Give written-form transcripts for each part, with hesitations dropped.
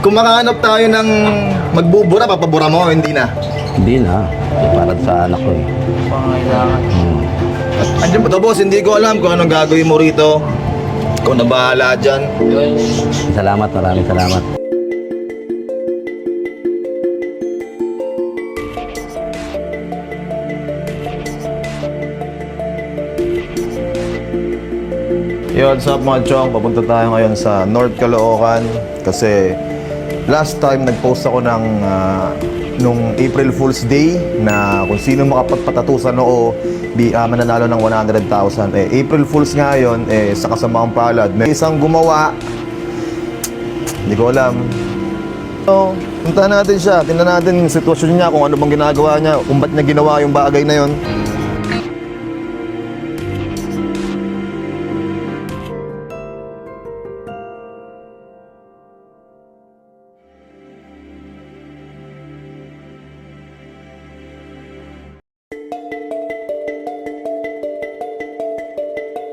Kung makahanap tayo ng magbubura, papabura mo, hindi na. Hindi na. Para sa anak ko eh. Pangailangan. Andiyan po, boss, hindi ko alam kung anong gagawin mo rito. Ikaw na bahala dyan. Yun. Salamat, maraming salamat. Yo, what's up mga chong? Papunta tayo ngayon sa North Caloocan kasi last time nag-post ako nung April Fool's Day na kung sino makapagpatatusan o mananalo ng 100,000. April Fool's nga yun, sa kasamaang palad. May isang gumawa, hindi ko alam. So, puntahan natin siya, tingnan natin yung sitwasyon niya, kung ano bang ginagawa niya, kung ba't niya ginawa yung bagay na yun.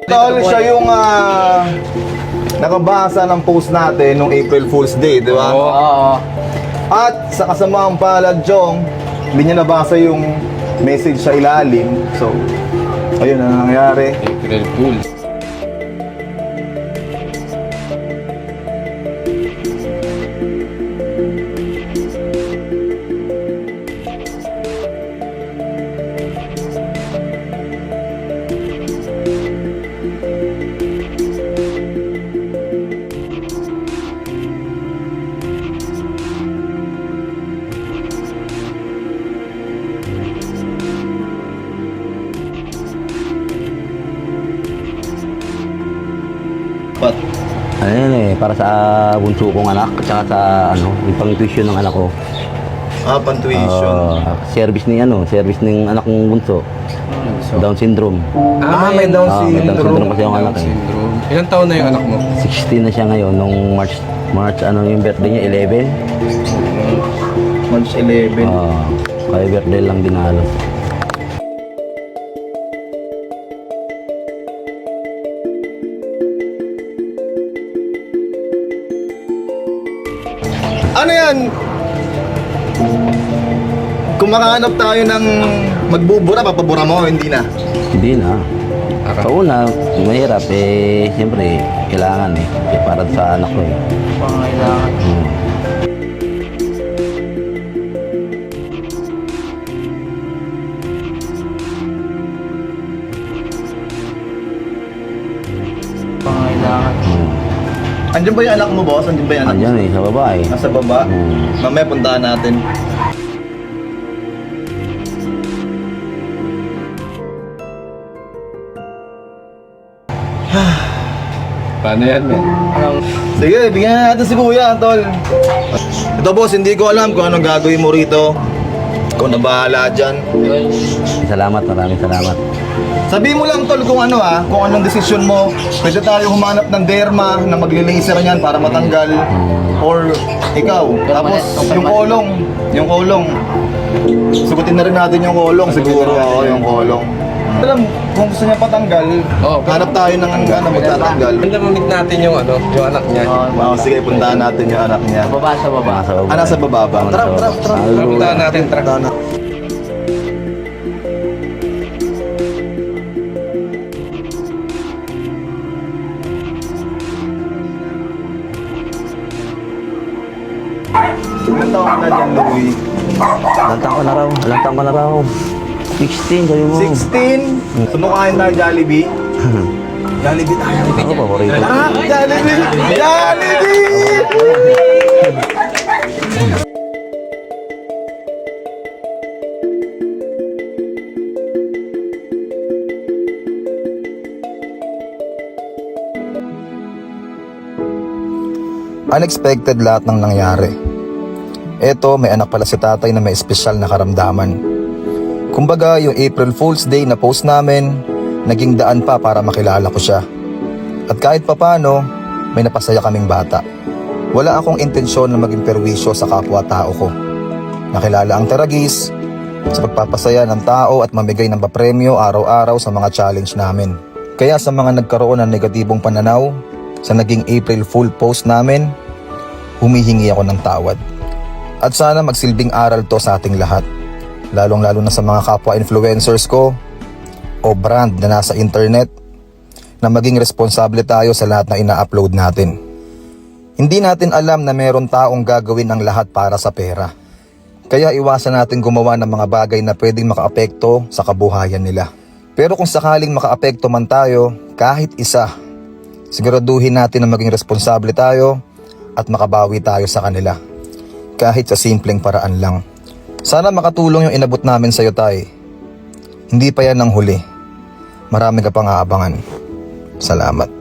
Tol, siya yung nakabasa ng post natin nung April Fool's Day, di ba? Oo. At sa kasamaang palad, Chong, hindi niya nabasa yung message sa ilalim. So, ayun ang nangyayari. April Fools. But, Ano yan eh, para sa bunso kong anak, at saka sa yung pang-tuition ng anak ko. pantuition. Service ng anak kong bunso. Down syndrome. May Down May Down syndrome kasi yung anak eh. Syndrome. Ilang taon na yung anak mo? 16 na siya ngayon, nung March yung birthday niya, 11. March 11. Kaya birthday lang dinalo. Ano yan? Kung makahanap tayo ng magbubura, papabura mo, hindi na. Hindi na. Sa una, mahirap eh, siyempre, kailangan eh. Para sa anak ko eh. Pangailangan. Pangailangan. Andiyan ba yung anak mo, boss? Andiyan ba yung anak mo? Andiyan eh, sa baba eh. Nasa baba? Mamaya puntahan natin. Paano yan, men? Sige, bigyan na natin si Kuya, tol. Ito, boss, hindi ko alam kung anong gagawin mo rito. Ikaw na bahala dyan. Yun. Salamat, maraming salamat. Sabihin mo lang, tol, kung anong desisyon mo. Pwede tayo humanap ng derma na magli-laser niyan para matanggal. Or ikaw. Tapos, yung kolong. Sugutin na rin natin yung kolong siguro. Oo, yung kolong. Alam, kung gusto niya patanggal, hanap tayo ng magtatanggal. Ganda mamit natin yung anak niya. Sige, puntahan natin yung anak niya. Sa baba. Nasa baba ba? Tara. Puntahan natin, Puntahan na. Ilan taon ka na dyan, Louie? Ilang taon ko na raw. 16, sabi mo. 16? Sumukain tayo Jollibee? Jollibee tayo. Ako, paborito. Jollibee! Jollibee! Unexpected lahat ng nangyari. Eto, may anak pala si tatay na may espesyal na karamdaman. Kumbaga, yung April Fool's Day na post namin, naging daan pa para makilala ko siya. At kahit papano, may napasaya kaming bata. Wala akong intensyon na maging perwisyo sa kapwa-tao ko. Nakilala ang Teragis sa pagpapasaya ng tao at mamigay ng papremyo araw-araw sa mga challenge namin. Kaya sa mga nagkaroon ng negatibong pananaw sa naging April Fool post namin, humihingi ako ng tawad. At sana magsilbing aral to sa ating lahat, lalong-lalo na sa mga kapwa influencers ko o brand na nasa internet, na maging responsable tayo sa lahat na ina-upload natin. Hindi natin alam na meron taong gagawin ang lahat para sa pera. Kaya iwasan natin gumawa ng mga bagay na pwedeng makaapekto sa kabuhayan nila. Pero kung sakaling makaapekto man tayo, kahit isa, siguraduhin natin na maging responsable tayo at makabawi tayo sa kanila. Kahit sa simpleng paraan lang. Sana makatulong yung inabot namin sa'yo, Tay. Hindi pa yan ang huli. Marami ka pang aabangan. Salamat.